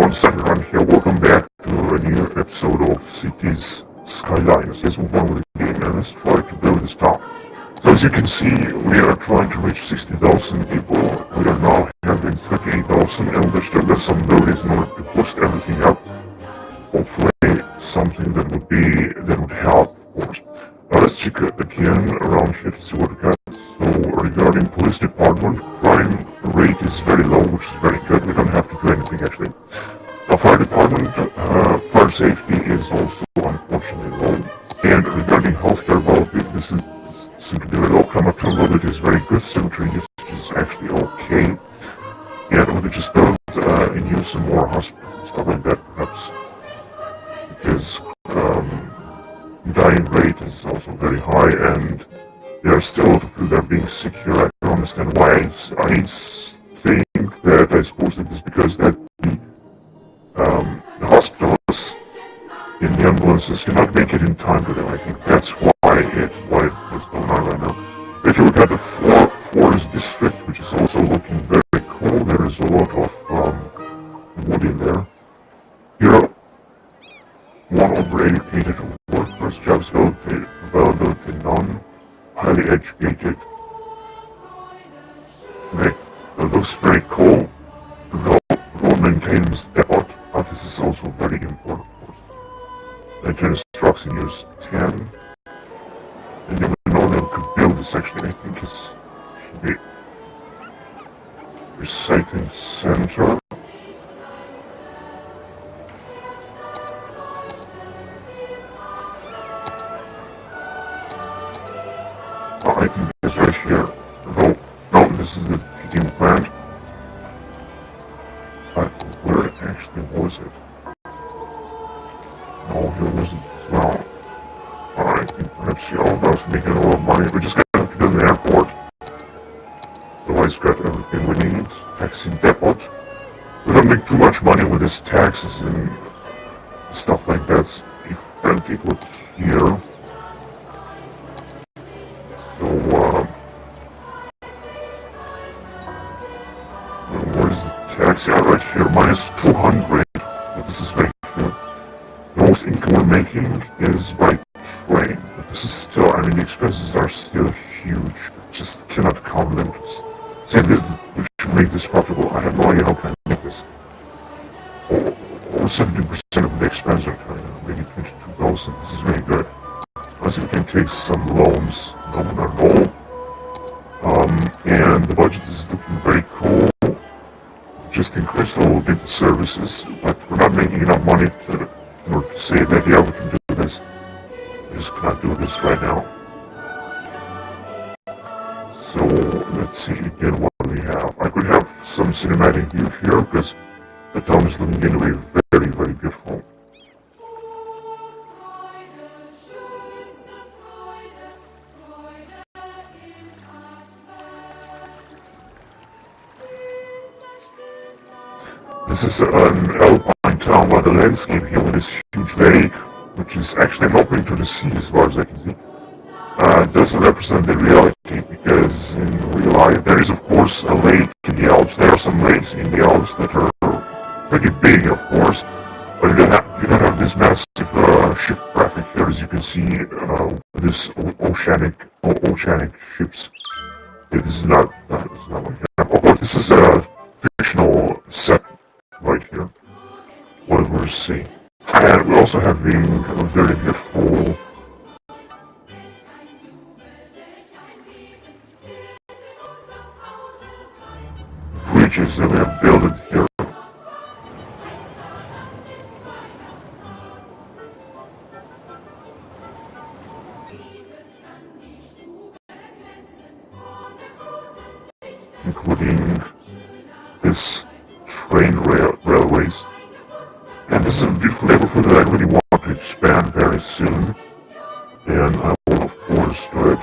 everyone, Sunrun here. Welcome back to a new episode of Cities Skylines. Let's move on with the game and let's try to build this town. So as you can see, we are trying to reach 60,000 people. We are now having 38,000 and there's still got some abilities in order to boost everything up. Hopefully something that would help, of course. Now let's check again around here to see what we got. So regarding police department, crime rate is very low, which is very good. We don't have to do anything actually. The fire department, fire safety is also unfortunately low. And regarding healthcare availability, this seems to be very low. Crematorium availability is very good. Cemetery usage is actually okay. And we could just build and use some more hospitals and stuff like that perhaps. Because dying rate is also very high and there are still a lot of people that are being sick here. I don't understand why. I think that I suppose it is because that the hospitals and the ambulances cannot make it in time to them. I think that's why what's going on right now. If you look at the forest district, which is also looking very cool, there is a lot of wood in there. Here, one overeducated workers, jobs availability none. Highly educated. It looks very cool. Road maintenance depot. This is also very important, of course. Maintenance trucks in use 10. And even though they could build this, actually, I think it should be recycling center. I think it's right here. No, this is the heating plant. But where actually was it? No, here wasn't as well. I think perhaps here all those making a lot of money. We're just gonna have to build an airport. Otherwise, got everything we need. Taxi depot. We don't make too much money with these taxes and stuff like that. If I take a look here. So, where's the tax? Yeah, right here, minus 200. So this is very few. The most income we're making is by train. But this is still, I mean, the expenses are still huge. Just cannot count them. Say this, we should make this profitable. I have no idea how can I make this. Over 70% of the expenses are coming out, maybe 22,000. This is very good. As we can take some loans, no. And the budget is looking very cool. Just increased a little bit the services, but we're not making enough money in order to say that, yeah, we can do this. We just cannot do this right now. So, let's see again what we have. I could have some cinematic view here, because the town is looking anyway very, very beautiful. This is an alpine town by the landscape here with this huge lake, which is actually an opening to the sea as far as I can see. Doesn't represent the reality because in real life there is of course a lake in the Alps. There are some lakes in the Alps that are pretty big, of course, but you don't have this massive ship traffic here, as you can see. This oceanic ships. Yeah, this is not what you have. Of course, this is a fictional set. Right here, what we're seeing. And we're also having a very beautiful bridges that we have built here. Including this train railways. And this is a beautiful neighborhood that I really want to expand very soon. And I will of course do it.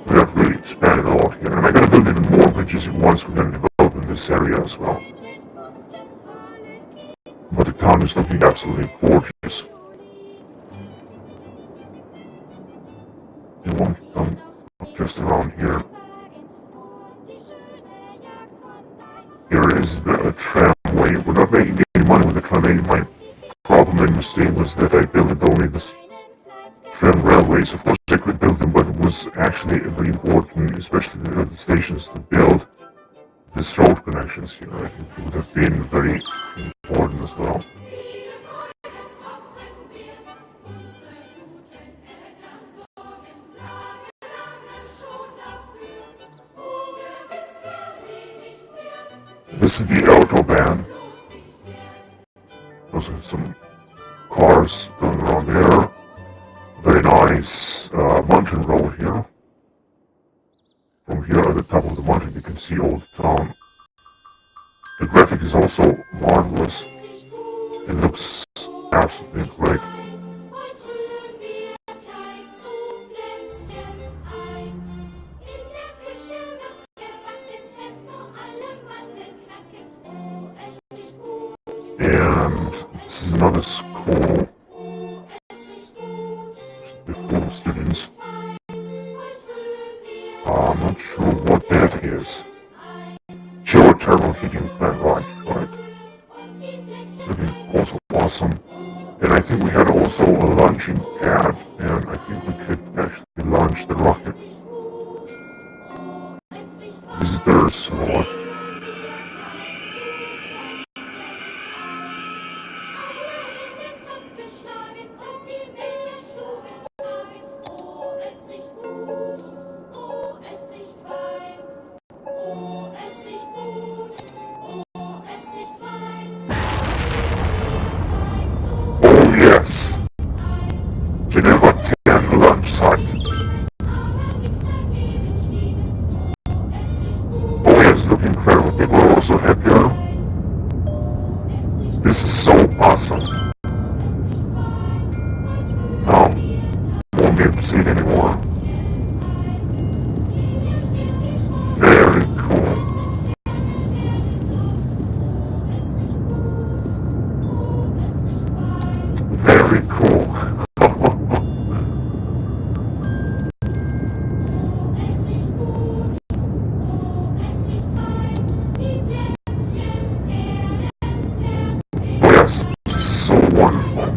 We have really expanded a lot here, and I'm gonna build even more bridges once we're gonna develop in this area as well. But the town is looking absolutely gorgeous. along them, not just around here. Here is the tramway. We're not making any money with the tramway. My problem and mistake was that I built only the tram railways. Of course I could build them, but it was actually very important, especially the stations, to build these road connections here. I think it would have been very important as well. This is the Autobahn. Those are some cars going around there. Very nice mountain road here. From here at the top of the mountain you can see Old Town. The graphic is also marvelous. It looks absolutely great. And this is another school. The full of students. I'm not sure what that is. Geothermal heating plant, right. Looking also awesome. And I think we had also a launching pad, and I think we could actually launch the rocket. Visitors, what? Yes. Geneva 10 launch site. Oh yes, looking incredible. People are also happier. This is so awesome. Now, won't be able to see it anymore. Very cool. Very cool. Oh yes, this is so wonderful.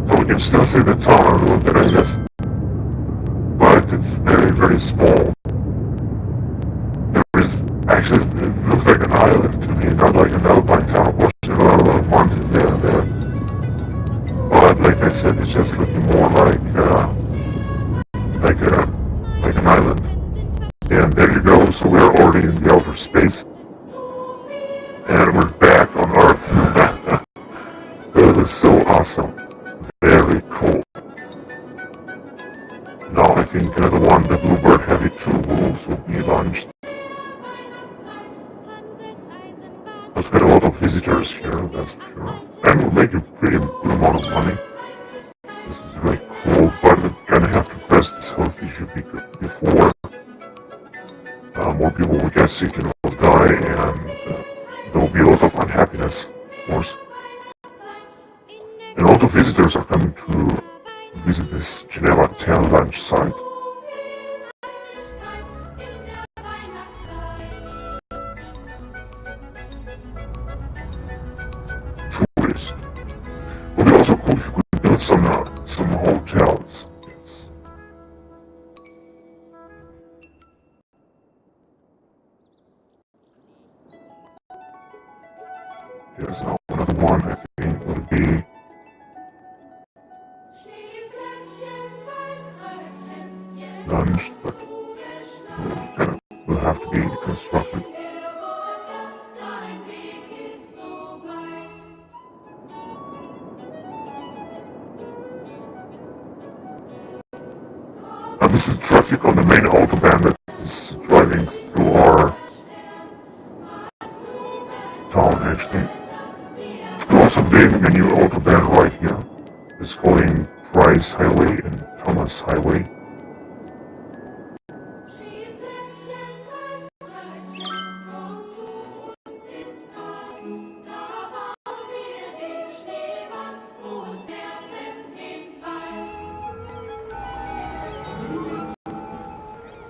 So we can still see the town a little bit, I guess. But it's very, very small. Actually, it looks like an island to me, not like an alpine town. Of course, there are a lot of mountains there and there. But like I said, it's just looking more like an island. And there you go. So we're already in the outer space, and we're back on Earth. It was so awesome. Very cool. Now I think the one, the Bluebird Heavy 2, will also be launched. Let's get a lot of visitors here, that's for sure. And we'll make a pretty good amount of money. This is really cool, but we're gonna have to address this health issue before more people will get sick and will die, and there will be a lot of unhappiness, of course. And a lot of visitors are coming to visit this Geneva 10 launch site. Tourist. Would be also cool if you could build some hotels. Yes. Yes, now another one I think would be launched, but will have to be constructed. Now this is traffic on the main autobahn that is driving through our town actually. We're also building a new autobahn right here. It's calling Price Highway and Thomas Highway.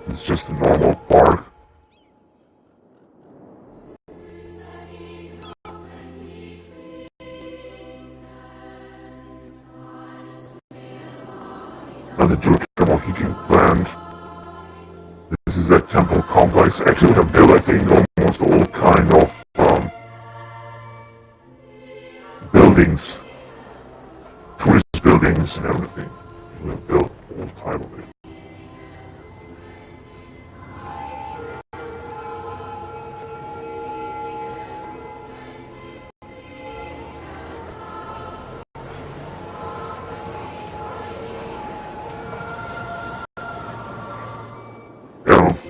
It's just a normal park. Another geothermal heating plant. This is a temple complex. Actually, we have built, I think, almost all kind of buildings, tourist buildings and everything. We have built all type of it.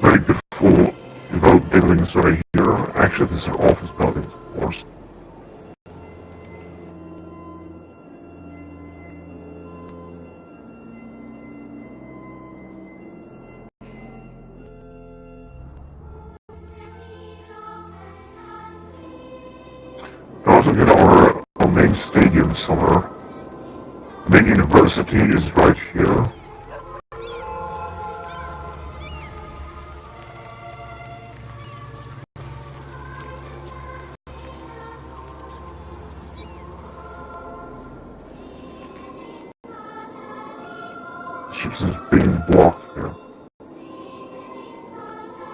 Very beautiful developed buildings right here. Actually, these are office buildings, of course. We also get our main stadium somewhere. Main university is right here. Ships is being blocked here.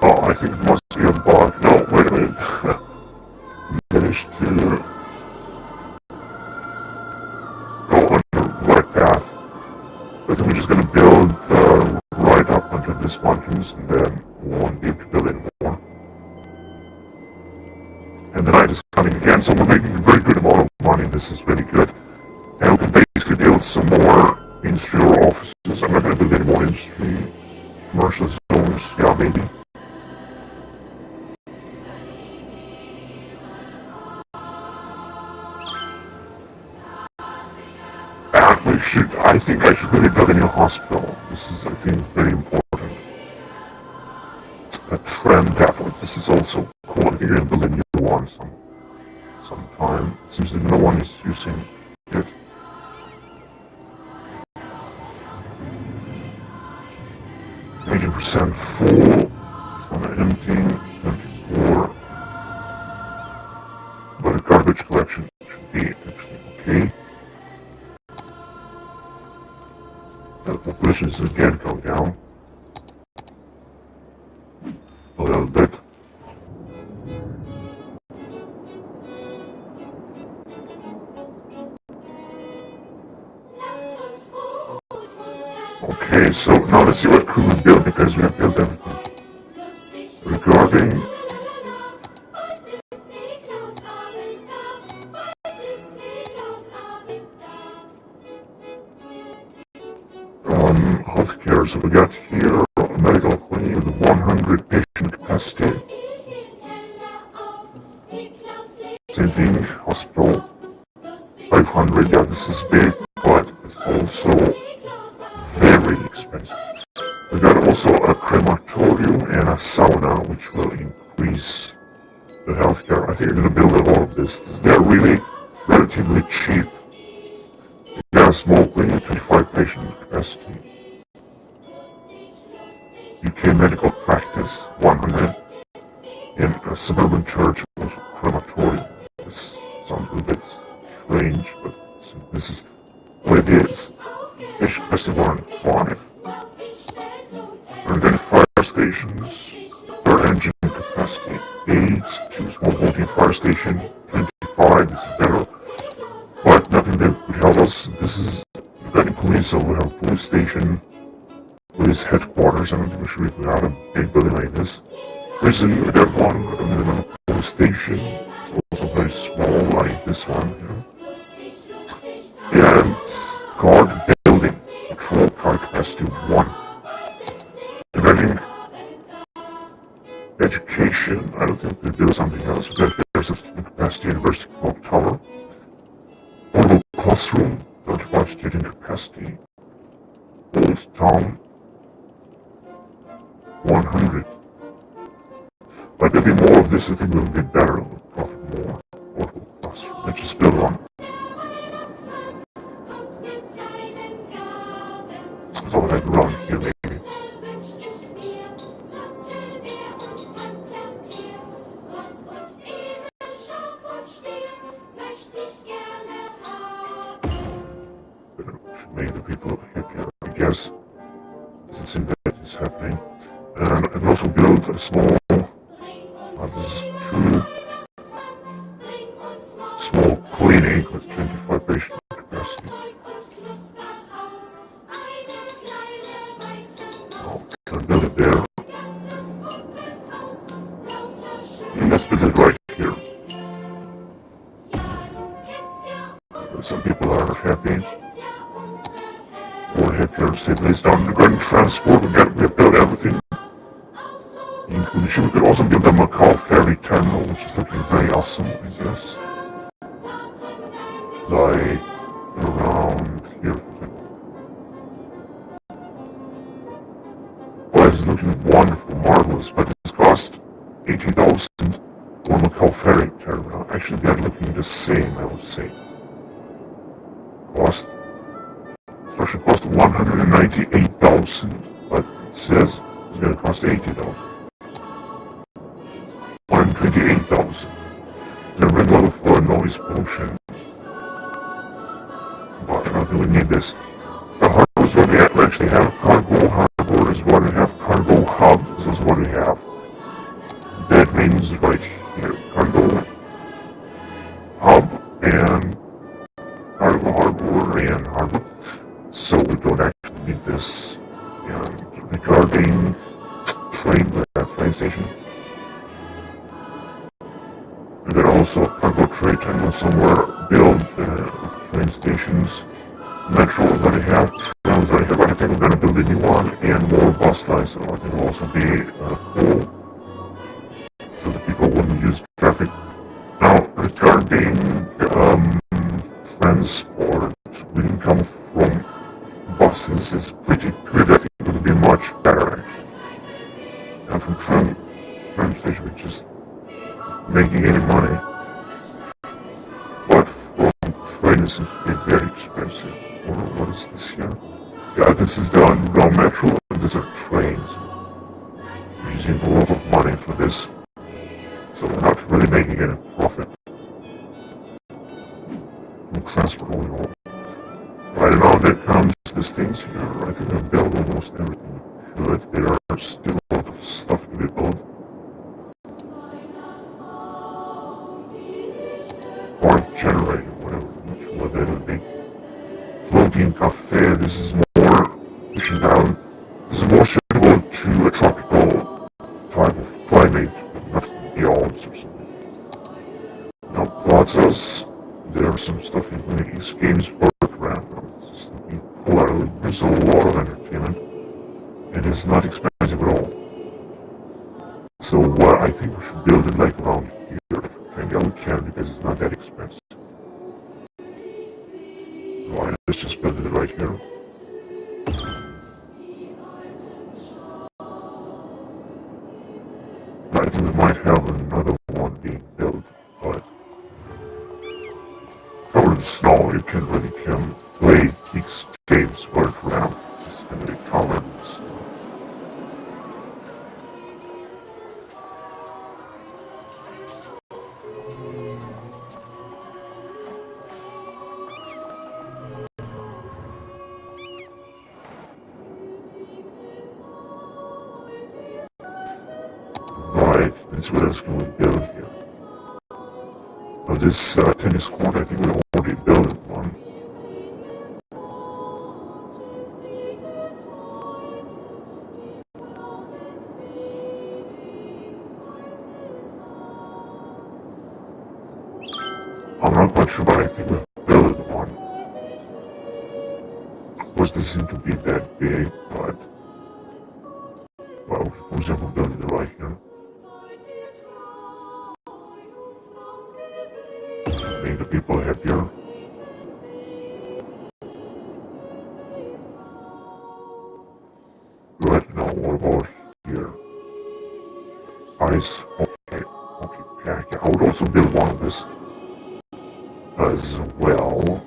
Oh, I think it must be a bug. No, wait a minute. Managed to go on the right path. I think we're just gonna build right up onto these mountains and then we won't be able to build anymore. And the night is coming again, so we're making a very good amount of money. This is really good. And we can basically build some more industrial offices. I'm not going to build any more industry, commercial zones, yeah, maybe. And we should, I think I should really build a new hospital. This is, I think, very important. A trend that one. This is also cool. I think I'm going to build a new one sometime. It seems that no one is using it. %, full, it's not empty, 24, but a garbage collection should be actually okay. The population is again going down a little bit. Okay, so now let's see what could we build, because we have built everything. Regarding healthcare, so we got here a medical clinic with 100 patient capacity. Same thing, hospital 500, yeah, this is big, but it's also very expensive. We got also a crematorium and a sauna, which will increase the healthcare. I think I'm gonna build a lot of this. They're really relatively cheap. We got a small clinic, 25 patient capacity. UK medical practice, 100. And a suburban church, also crematorium. This sounds a little bit strange, but this is what it is. Patient capacity 105. And then fire stations, third engine capacity 8, 2 small voltage fire station 25, this is better, but nothing that could help us. This is got police, so we have a police station, police headquarters. I'm not even sure if we had a big building like this. Recently we got one, another police station, it's also very small, like this one, you know. And guard building, patrol car capacity 1. Regarding education, I don't think we do something else. We got here student capacity, University Clock Tower. Portable classroom, 35 student capacity. Old Town, 100. By building more of this, I think we'll get better, we'll profit more. Portable classroom, let's just build one. So that I can run here maybe. make the people happier, I guess. This is in that is happening. And I can also build a small, this is true, small clinic with 25 patient capacity. Oh, can I build it there? And let's build it right here. Some people are happy. More happier, say at least underground transport. We have built everything. Including, we could also build a Macau ferry terminal, which is looking very awesome, I guess. Like around here, for example. Well, it's looking wonderful, marvelous, but it's cost 80,000 for Macau ferry terminal. Actually, they're looking the same, I would say. Cost. So it should cost 198,000, but it says it's going to cost 80,000. 128,000. They're running out of noise pollution. But I don't think we need this. The harbor is what we actually have. Cargo harbor is what we have. Cargo hub is what we have. That means right here. Cargo hub and cargo harbor and harbor. So we don't actually need this. And regarding train station, we got also a cargo train terminal somewhere built with train stations. Metro is already have, tram is already have, but I think we're gonna build a new one and more bus lines. So I think it'll also be cool, so that people wouldn't use traffic. Now regarding transport, when you come from buses, it's pretty good. I think it would be much better actually. And from tram station, we're just making any money. But from train, it seems to be very expensive. Or what is this here? Yeah, this is the underground metro, and these are trains. We're using a lot of money for this, so we're not really making any profit from transport only. Right now, there comes these things here. I think I've built almost everything we could. There are still a lot of stuff to be built. Or generator, whatever, I'm not sure what that would be. Floating cafe, this is more fishing down. This is more suitable to a tropical type of climate, not the Alps or something. Now plazas, there are some stuff including games for around. This is looking cool. There's a lot of entertainment, and it's not expensive at all. So I think we should build it like around here if we can. Yeah, we can because it's not that expensive. Right, let's just build it right here. I think we might have another one being built, but covered in snow, you can't really play these games for it around. It's going to be covered in snow. Right, that's what else can we build here? Now this tennis court, I think we already built one. I'm not quite sure, but I think we've built one. Of course, this doesn't seem to be that big, but well, for example, building it right here. Make the people happier. Right now, what about here? Ice, okay, yeah, I would also build one of this as well.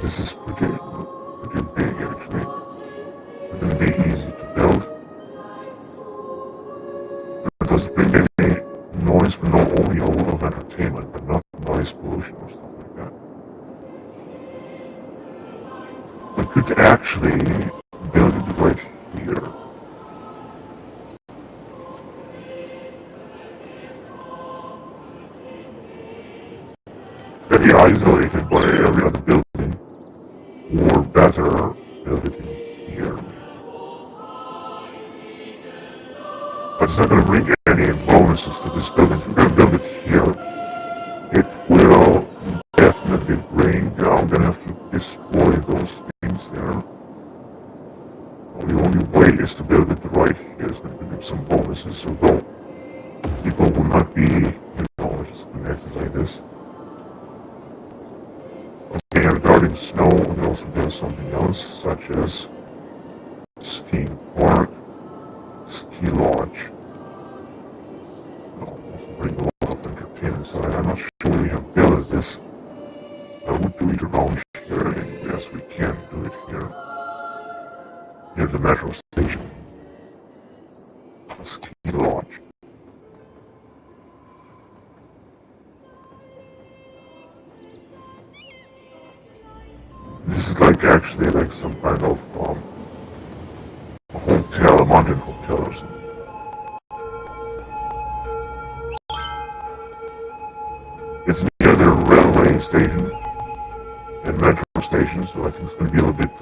This is pretty big actually. It's going to be easy to build. It doesn't bring any noise, but not only a lot of entertainment, but not noise actually build it right here. It's very isolated by every other building, or better, build it in here. But it's not going to bring any bonuses to this building. If we're going to build it here, it will definitely bring, I'm going to have to destroy those things there. The only way is to build it right here, is going to give some bonuses, so though people will not be, just connected like this. Okay, and regarding snow, we can also build something else, such as skiing park, ski lodge. It'll also bring a lot of entertainment, so I'm not sure we have built this. I would do it around here, and yes, we can do it here. Near the metro station. A ski lodge. This is like actually like some kind of a hotel, a mountain hotel or something. It's near the railway station and metro station, so I think it's going to be a little bit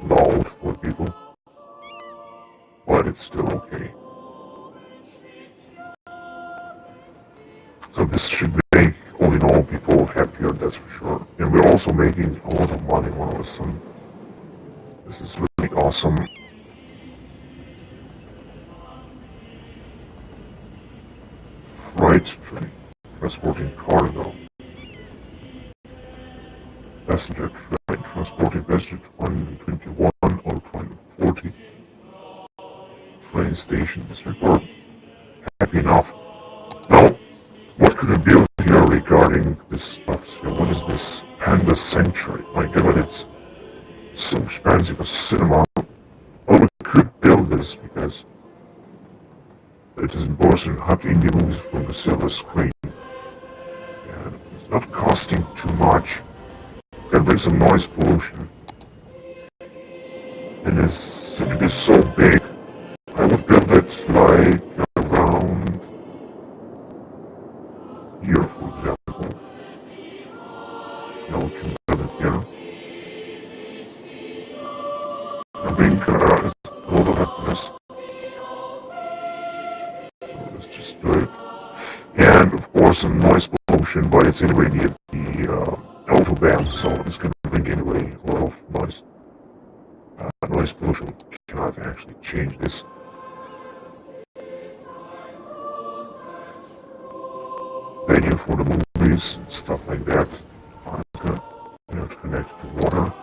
loud for people, but it's still okay. So this should make all in all people happier, that's for sure. And we're also making a lot of money all of a sudden. This is really awesome. Freight train, transporting cargo. Passenger train, transporting passengers 121 or 240. Train station, this report. Happy enough. Now, what could we build here regarding this stuff? So what is this? Panda Sanctuary. My god, it's so expensive, a cinema. Well, we could build this because it is important to have indie movies from the silver screen. And it's not costing too much. Can bring some noise pollution. And it's going to be so big. I would build it like around here, for example. Now we can build it here. I think it's a lot of happiness. So let's just do it. And of course some noise pollution, but it's anyway near the autobahn, so it's going to bring anyway a lot of noise. Noise pollution. We cannot actually change this. Venue for the movies, stuff like that. We have to connect to water.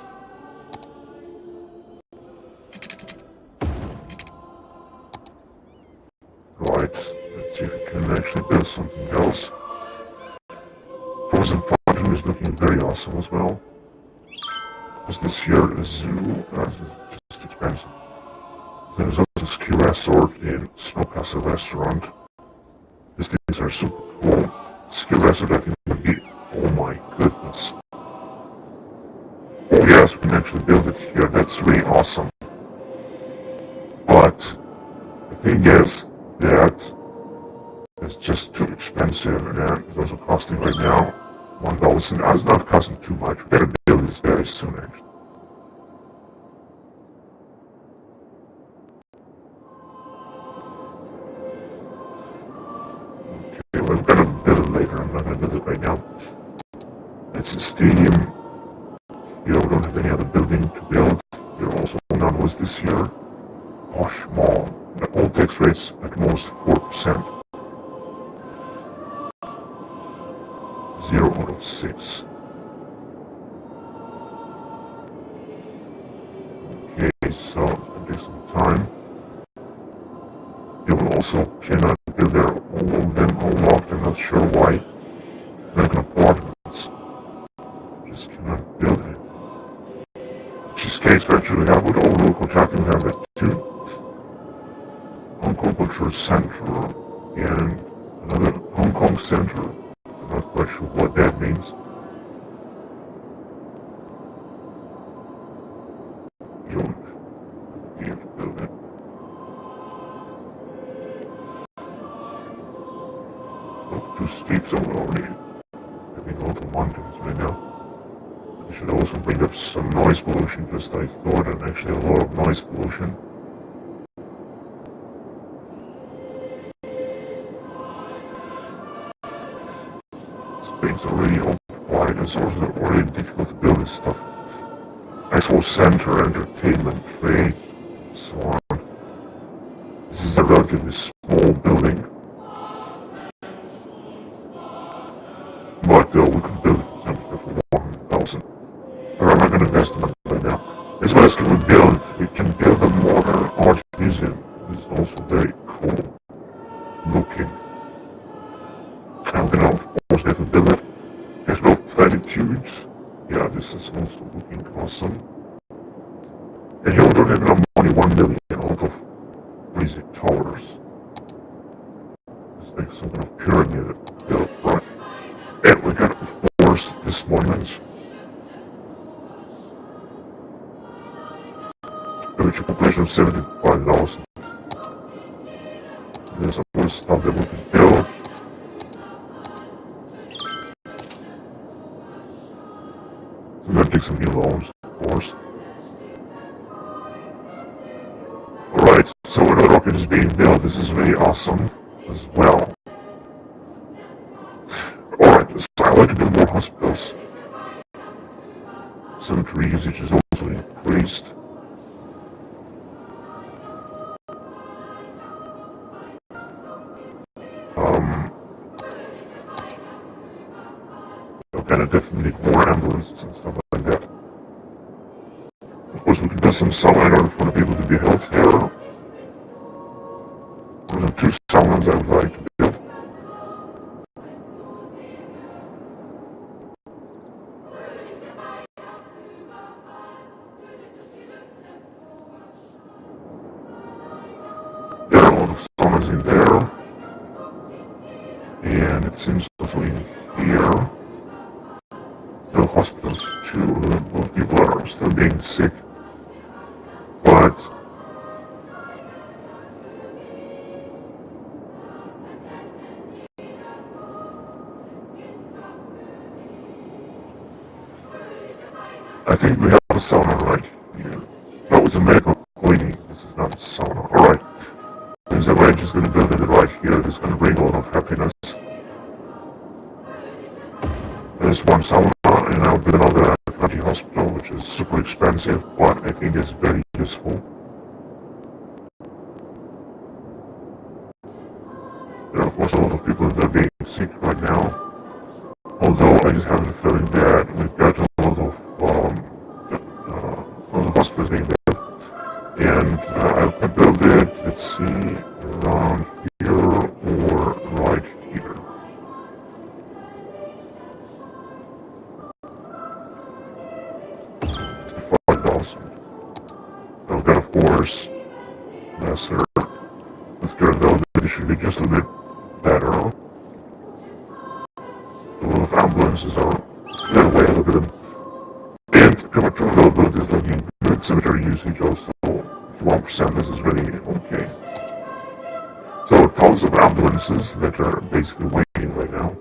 Right, let's see if we can actually build something else. Frozen Fountain is looking very awesome as well. Is this here a zoo? It's just expensive. There's also a ski resort in Snowcastle restaurant. These things are super cool. Ski resort, I think, would be, oh my goodness. Oh yes, we can actually build it here. That's really awesome. But the thing is that it's just too expensive, and it's also costing right now 1,000. It's not costing too much. We better build this very soon, actually. Okay, we're gonna build it later. I'm not gonna build it right now. It's a stadium. Here we don't have any other building to build. Here also none. What's this here? Posh Mall. The all tax rates at most 4%. 0 out of 6. Okay, so it's gonna take some time. You will also cannot build there. All of them are locked. I'm not sure why. American apartments. Just cannot build it. Cheesecake Factory we have with all local Japan, we have that too. Hong Kong Cultural Center and another Hong Kong Center. I'm not quite sure what that means. look too steep, so we're already having a lot of mountains right now. It should also bring up some noise pollution, just I thought, and actually a lot of noise pollution. Spain's already occupied, and it's also already difficult to build this stuff. Actual center, entertainment, trade, and so on. This is a relatively small building. But we could build it for 1,000. But I'm not going to invest in that right now. As well as can we build? We can build a modern art museum. This is also very cool looking. I'm going to, of course, have to build it. There's no platitudes. Yeah, this is also looking awesome. And here we don't have enough money, 1 million out of crazy towers. It's like some kind of pyramid built, right? And we got, of course, this monument. Which a population of 75,000. There's other stuff that we can build. So we're gonna take some new loans, of course. Alright, so another rocket is being built. This is really awesome as well. Alright, so I like to build more hospitals. Cemetery usage is also increased. Kind of definitely need more ambulances and stuff like that. Of course, we can build some sauna in order for the people to be healthier. There are 2 saunas I would like to build. There are a lot of saunas in there. And it seems also in here. Hospitals too. Most people are still being sick, but I think we have a sauna right here. No, it's a medical clinic. This is not a sauna. Alright. There's a ranch is going to build it right here. It's going to bring a lot of happiness. There's one sauna, and I'll build another county hospital, which is super expensive, but I think is very useful. There are of course a lot of people that are being sick right now. Although I just have the feeling that we've got a lot of hospitals being built. And I could build it, let's see, around here or right here. So that of course, lesser. Healthcare availability should be just a bit better. A lot of ambulances are that way a little bit. And premature availability is looking good. Cemetery usage also 51%. This is really okay. So tons of ambulances that are basically waiting right now.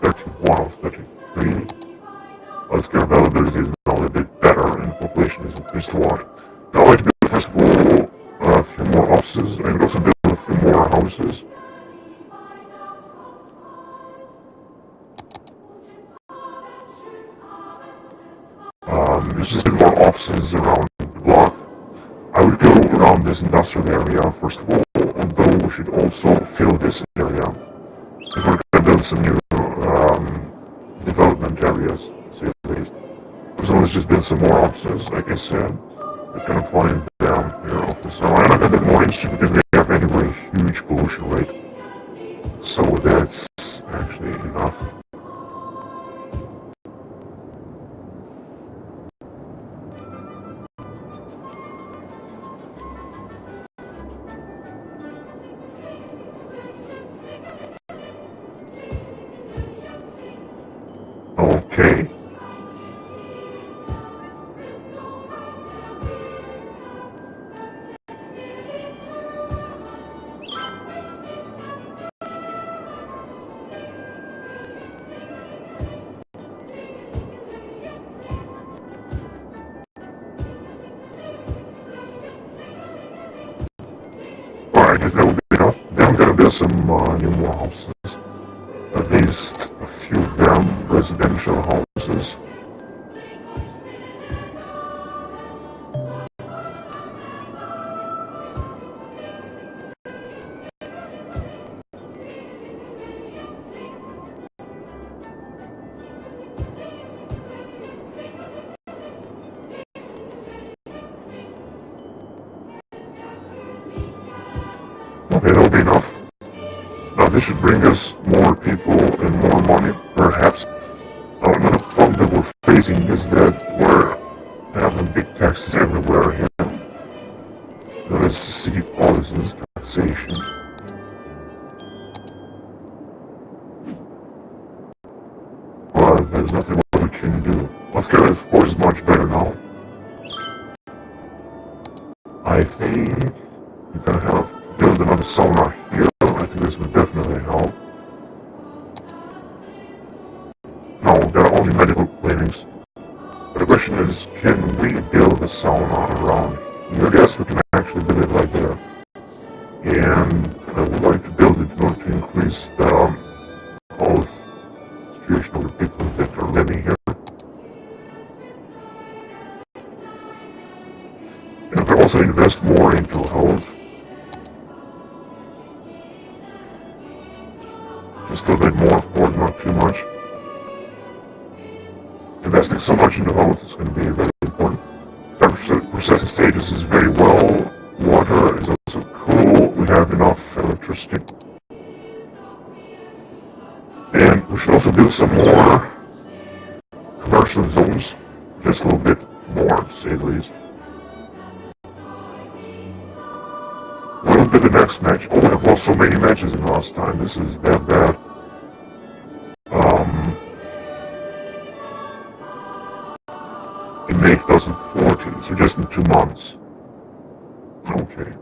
31 of 33. Healthcare availability is now a bit better and the population has increased a lot. Now I'd like to build first of all a few more offices and also build a few more houses. There's just a bit more offices around the block. I would go around this industrial area first of all, although we should also fill this area if we're going to build some new development areas, to say the least. So let's just build some more offices, like I said. We're gonna find down here office. So I'm not gonna build more industry because we have anyway huge pollution rate. So that's actually enough. Okay. I guess that would be enough. Then I'm gonna build some new more houses. At least a few of them residential houses. Okay, that'll be enough. Now this should bring us more people and more money, perhaps. Another problem that we're facing is that we're having big taxes everywhere here. That is city policies, taxation. But there's nothing more we can do. Healthcare, of course, is much better now. I think we're gonna have to build another sauna here. I think this would definitely help. No, there are only medical clinics. But the question is, can we build a sauna around here? Yes, we can actually build it right there. And I would like to build it in order to increase the health situation of the people that are living here. And we can also invest more into health. Just a little bit more, of course, not too much. Investing so much into health is going to be very important. The processing status is very well. Water is also cool. We have enough electricity. And we should also build some more commercial zones. Just a little bit more, to say the least. What will be the next match? Oh, we have lost so many matches in the last time. This is that bad. In May 2014, so just in 2 months. Okay.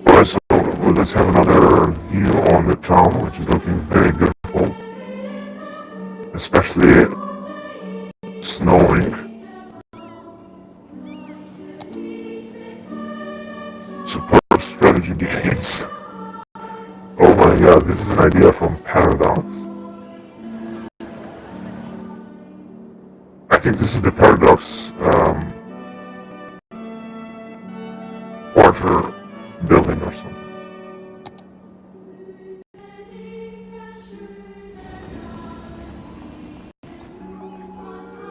Alright, so let's have another view on the town, which is looking very beautiful. Especially snowing. Superb strategy games. Oh my god, this is an idea from Paradox. I think this is the Paradox quarter building or something.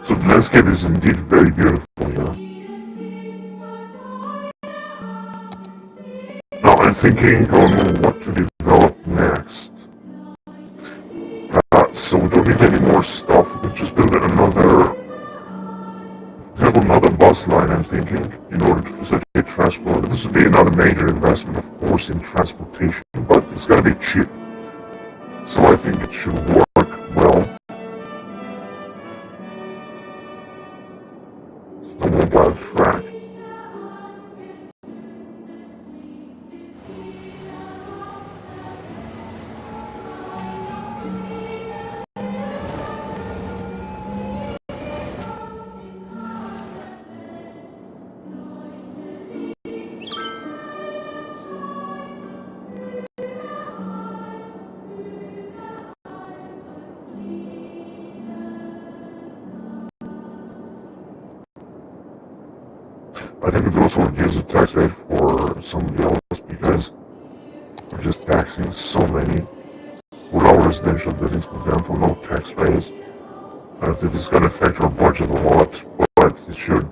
So the landscape is indeed very beautiful here. Now I'm thinking on what to develop next. So we don't need any more stuff, we can just build another bus line, I'm thinking, in order to facilitate transport. This would be another major investment, of course, in transportation, but it's gotta be cheap. So I think it should work well. It's the mobile track. I think we could also reduce the tax rate for somebody else because we're just taxing so many. For our residential buildings, for example, no tax raise. I don't think this is going to affect our budget a lot, but it should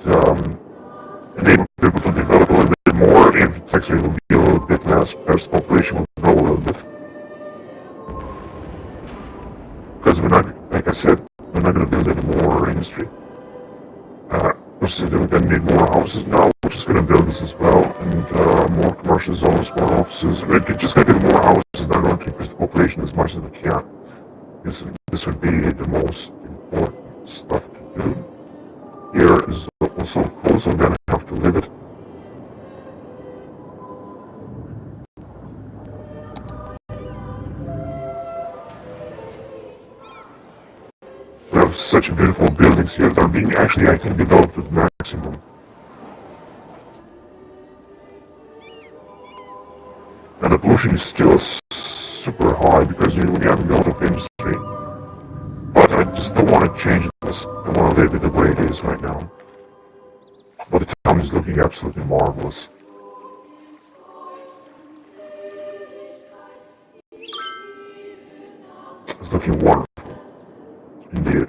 enable people to develop a little bit more if the tax rate will be a little bit less, perhaps the population will grow a little bit. Because we're not, like I said, we're not going to build any more industry. We're going to need more houses now, we're just going to build this as well, and more commercial zones, more offices. We're just going to build more houses, not going to increase the population as much as we can. This would be the most important stuff to do. Here Also, of course, I'm gonna have to leave it. We have such beautiful buildings here that are being actually, I think, developed to the maximum. And the pollution is still super high because we have a lot of industry. But I just don't want to change this. I want to leave it the way it is right now. But the town is looking absolutely marvelous. It's looking wonderful. Indeed.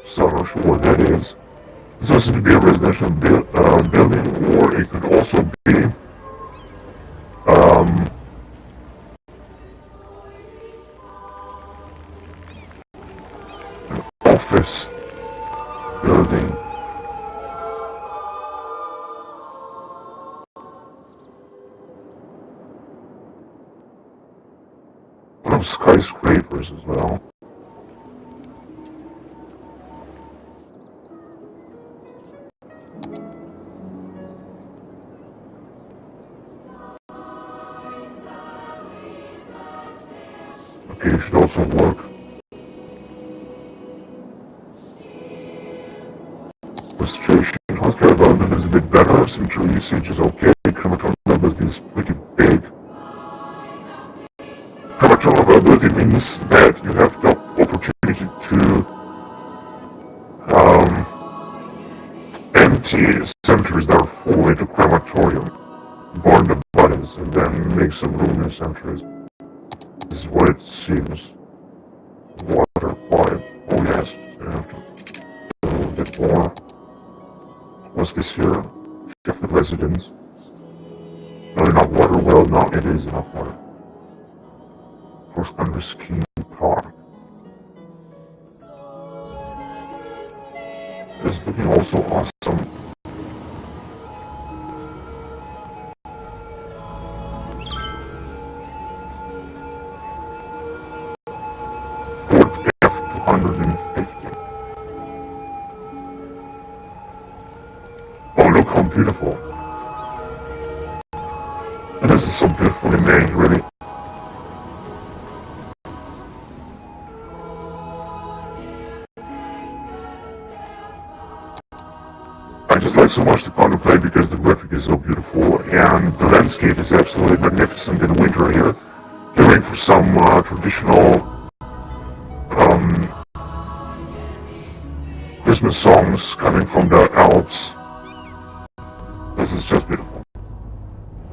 So I'm not sure what that is. It's supposed to be a residential building, or it could also be office building. One of skyscrapers as well. Okay, it should also work. Registration, healthcare availability is a bit better, cemetery usage is okay, crematorium availability is pretty big. Crematorium availability means that you have the opportunity to empty cemeteries that are full into crematorium, burn the bodies, and then make some room in cemeteries. This is what it seems. Water pipe. Oh yes, I have to do a little bit more. What's this here? Sheffield residence. Not enough water. Well, no, it is enough water. Cross-country skiing park. It's looking also awesome. Ford F-250. Oh, look how beautiful. And this is so beautifully made, really. I just like so much to contemplate because the graphic is so beautiful and the landscape is absolutely magnificent in the winter here. Hearing for some traditional Christmas songs coming from the Alps. This is just beautiful.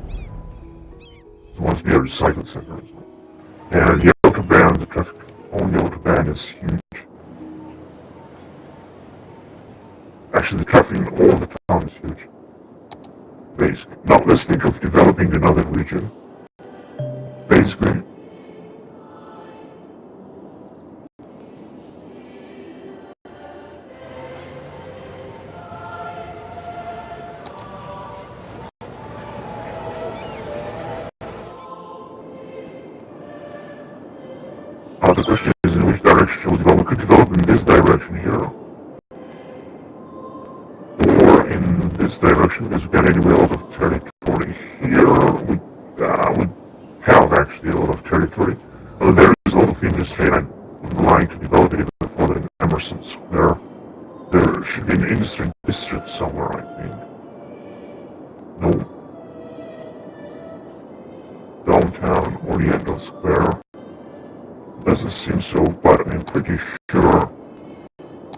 It wants to be a recycled center as well. And the autobahn, the traffic on the autobahn is huge. Actually, the traffic in all the town is huge. Basically. Now, let's think of developing another region. Basically, the question is in which direction shall we develop? We could develop in this direction here. Or in this direction, because we got anyway a lot of territory here. We have actually a lot of territory. There is a lot of industry and I would like to develop it even further in Emerson Square. There should be an industry district somewhere, I think. No. Downtown Oriental Square. Doesn't seem so, but I'm pretty sure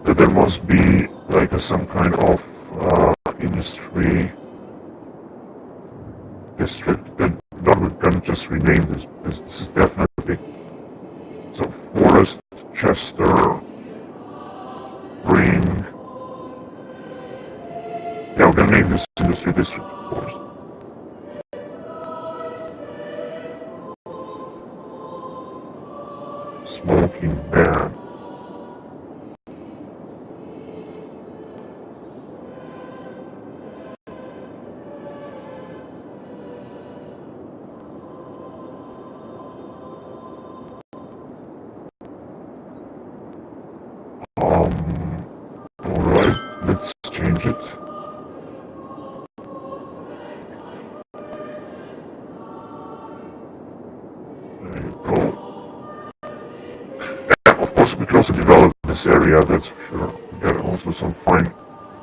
that there must be like some kind of industry district that we're gonna just rename this. This is definitely. So Chester, Spring. Yeah, we're gonna name this industry district, of course. Smoking ban. Alright, let's change it. There you go. And of course we can also develop this area, that's for sure. We got also some fine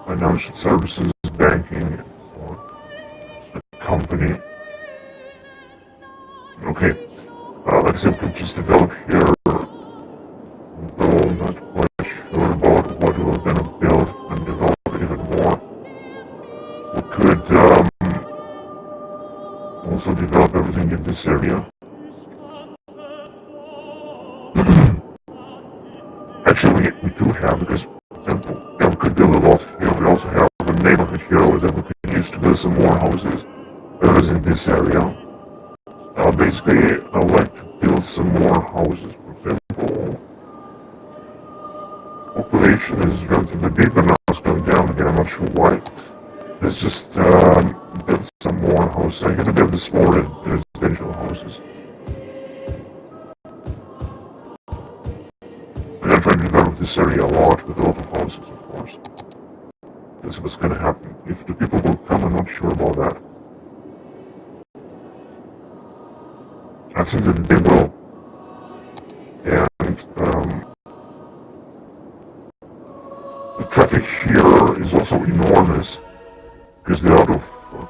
financial services, banking, and so on. The company. Okay, like I said, we could just develop here, although I'm not quite sure about what we're gonna build and develop it even more. We could also develop everything in this area. Actually, we do have, because, for example, yeah, we could build a lot here. We also have a neighborhood here that we could use to build some more houses. That is in this area. Basically, I would like to build some more houses. For example, population is relatively big, but now it's going down again. I'm not sure why. Let's just build some more houses. I'm gonna build the smaller residential houses. I'm gonna try to develop this area a lot with a lot of houses, of course. This is what's gonna happen. If the people will come, I'm not sure about that. I think that they will. And the traffic here is also enormous because there are a lot of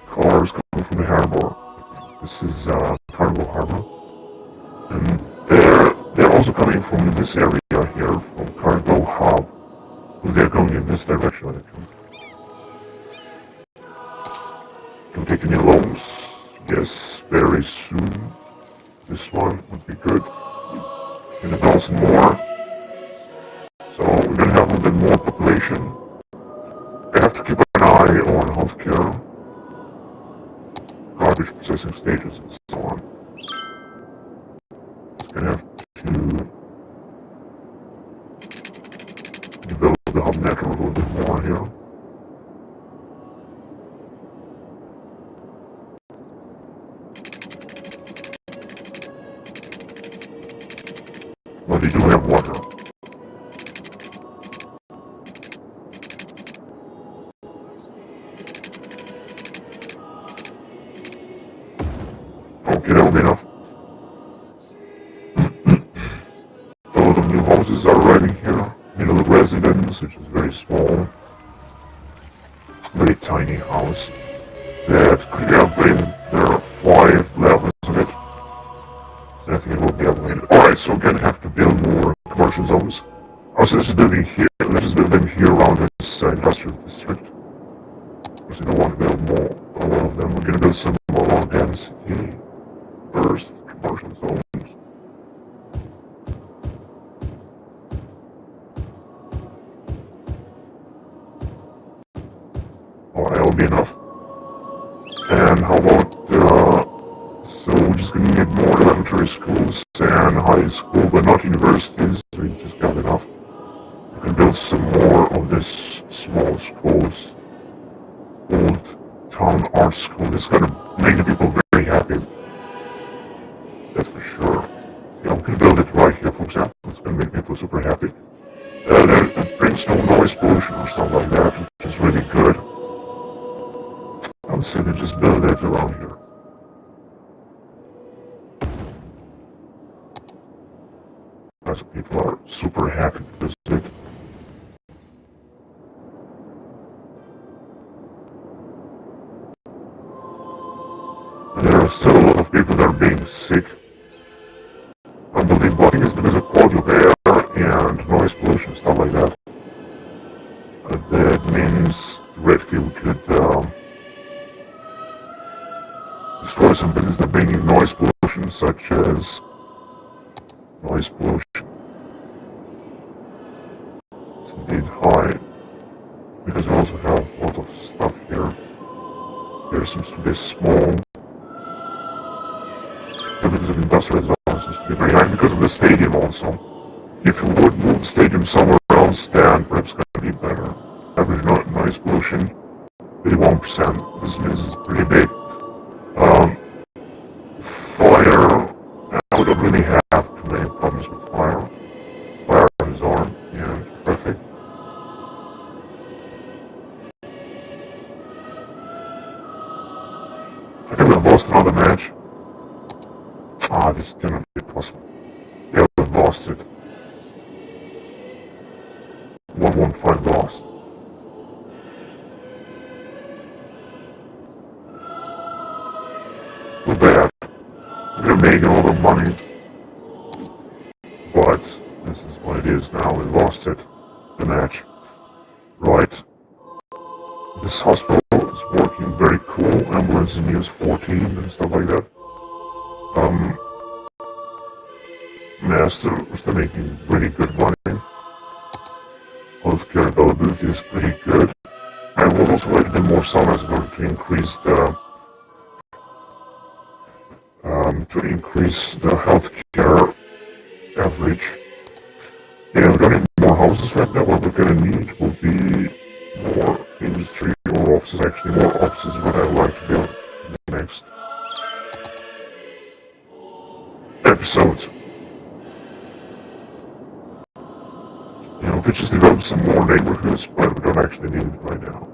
cars coming from the harbor. This is Cargo Harbor. And they're also coming from this area here, from Cargo Hub. They're going in this direction when they come. Can we take any loans? Yes, very soon. This one would be good. And a dozen more. So we're gonna have a little bit more population. I have to keep an eye on healthcare, garbage processing stages, and so on. Just gonna have to develop the hub network a little bit more here. But they do have water. Okay, that will be enough. A lot of new houses are arriving here. Middle residence, which is very small. Very tiny house. That could be upgraded. There are 5 levels of it. I think it will be upgraded. Alright, so we're gonna have to build more commercial zones. Also, let's just build them here. Let's just build them here around this industrial district. Because we don't want to build more. A lot of them. We're gonna build some more around density. First, commercial zones. Alright, that will be enough. And how about, so we're just gonna need more elementary schools and high school, but not universities, so we just got enough. We can build some more of this small schools. Old Town Art School. It's gonna make the people very happy. That's for sure. Yeah, we can build it right here, for example. It's gonna make people super happy. It brings no noise pollution or something like that, which is really good. I would say they just build it around here. Lots of people are super happy to visit it. There are still a lot of people that are being sick. Unbelievable. I think it's because of quality of air and noise pollution, stuff like that. That means theoretically we could destroy some buildings that bring in noise pollution, such as noise pollution. high, because we also have a lot of stuff here. Here seems to be small. Because of industrial zone seems to be very high, because of the stadium also. If you would move the stadium somewhere else, then perhaps it's gonna be better. Average noise pollution, 81%. This means it's pretty big. Fire, we don't really have too many problems with fire. Fire is on, and traffic. I think we've lost another match. This cannot be possible. Yeah, we've lost it. 115 lost. Too bad. We're making a lot of money. But this is what it is now. We lost it. The match. Right. This hospital is working very cool. Ambulance in use 14 and stuff like that. Yeah, still making pretty good money. Healthcare availability is pretty good. I would also like to do more summers in order to increase the healthcare average. Yeah, we're gonna need more houses right now. What we're gonna need will be more industry or offices. Actually, more offices is what I would like to build in the next episodes. We could just develop some more neighborhoods, but we don't actually need it right now.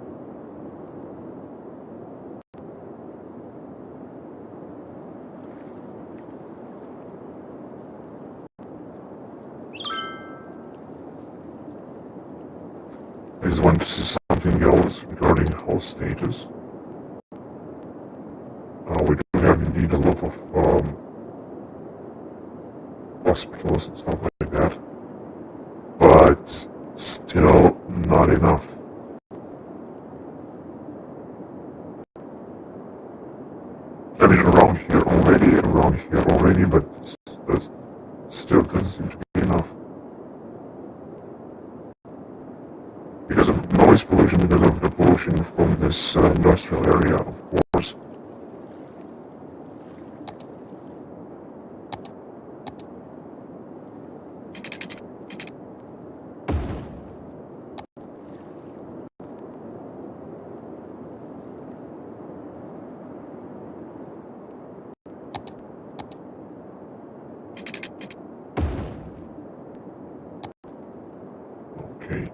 I just wanted to see something else regarding house stages. We do have indeed a lot of hospitals and stuff like that. But still not enough. I mean, around here already, but that still doesn't seem to be enough. Because of noise pollution, because of the pollution from this industrial area, of course. Okay.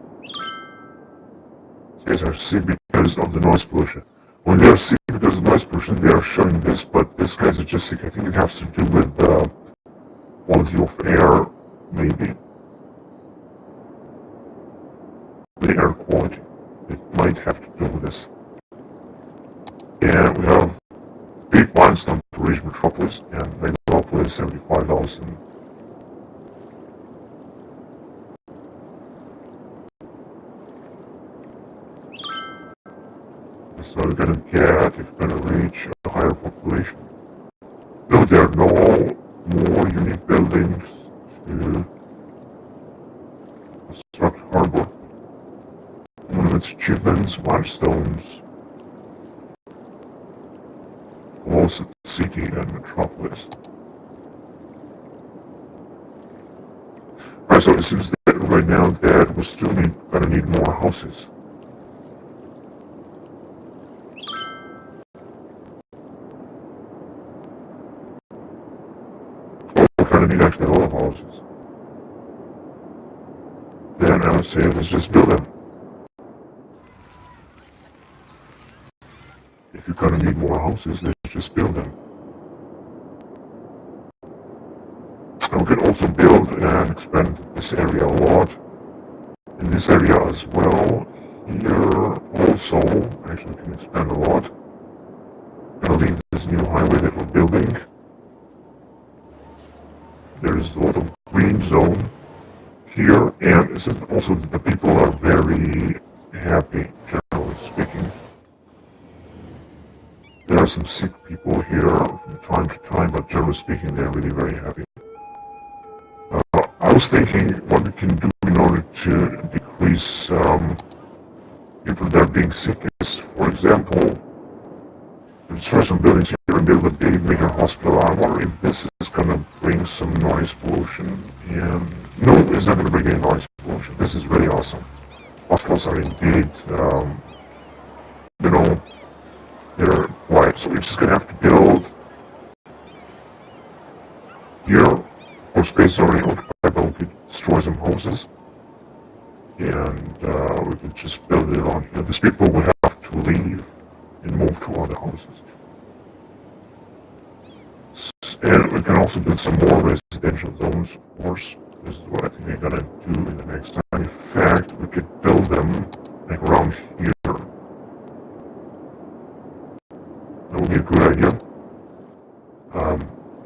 These are C because of the noise pollution. When they are C because of noise pollution, they are showing this, but this guy's are just sick. I think it has to do with the quality of air, maybe. The air quality. It might have to do with this. And we have big milestone to reach Metropolis, and Megalopolis 75,000. So we're gonna get if we're gonna reach a higher population. No, there are no more unique buildings to construct harbor. Monuments, achievements, milestones. Close city and metropolis. Alright, so it seems that right now that we still gonna need more houses. We're gonna need actually a lot of houses. Then I would say let's just build them. If you're gonna need more houses, let's just build them. And we can also build and expand this area a lot. In this area as well. Here also, actually we can expand a lot. Gonna leave this new highway that we're building. There's a lot of green zone here, and also the people are very happy, generally speaking. There are some sick people here from time to time, but generally speaking, they're really very happy. I was thinking what we can do in order to decrease these people that are being sick is, for example, destroy some buildings here and build a big major hospital. I wonder if this is gonna bring some noise pollution. And no, it's not gonna bring any noise pollution. This is really awesome. Hospitals are indeed, they're quiet. So we're just gonna have to build here. Of course, space is already occupied, but we could destroy some houses. And we could just build it on here. These people will have to leave and move to other houses. And we can also build some more residential zones, of course. This is what I think they're gonna do in the next time. In fact, we could build them like around here. That would be a good idea.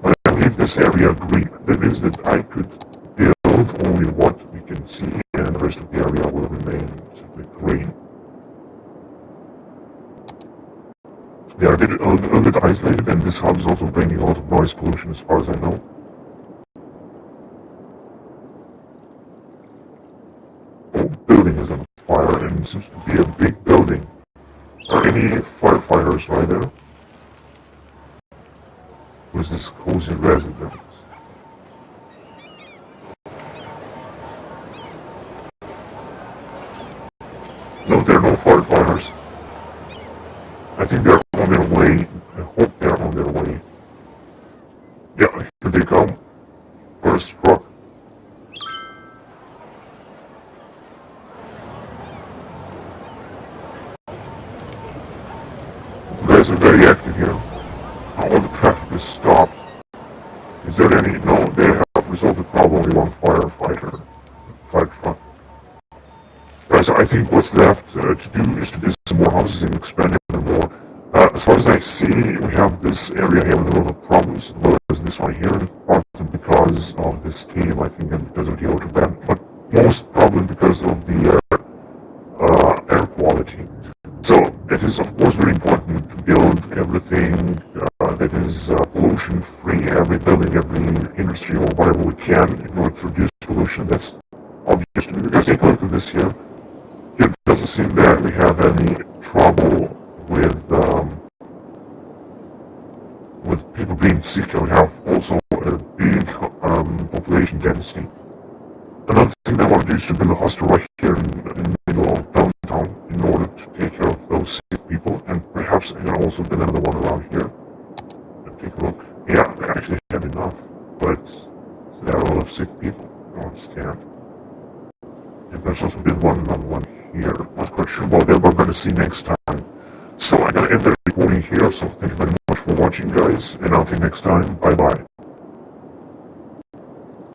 But I leave this area green. That means that I could build only what we can see, and the rest of the area will remain simply green. They are a little bit isolated, and this hub is also bringing a lot of noise pollution as far as I know. Oh, building is on fire, and it seems to be a big building. Are any firefighters right there? Or is this cozy residence? No, there are no firefighters. I think they're on their way. I hope they're on their way. Yeah, here they come. First truck. You guys are very active here. All the traffic is stopped. Is there any? No, they have resolved the problem. Only one firefighter. Fire truck. Right, so I think what's left to do is to build some more houses and expand even more. As far as I see, we have this area here with a lot of problems, as well as this one here, partly because of this team, I think, and because of the auto ban, but most probably because of the air quality. So it is, of course, very important to build everything that is pollution-free, every building, every industry, or whatever we can in order to reduce pollution. That's obvious to me, because take a look at this here. Here it doesn't seem that we have any trouble with people being sick. We have also a big population density. Another thing that I want to do is to build a hospital right here in the middle of downtown in order to take care of those sick people, and perhaps I can also build another one around here. Take a look. Yeah, they actually have enough, but there are a lot of sick people. I don't understand. And there's also been another one here. Not quite sure about that, but we're going to see next time. So I'm going to end the recording here, so thank you very much for watching, guys, and until next time, bye-bye.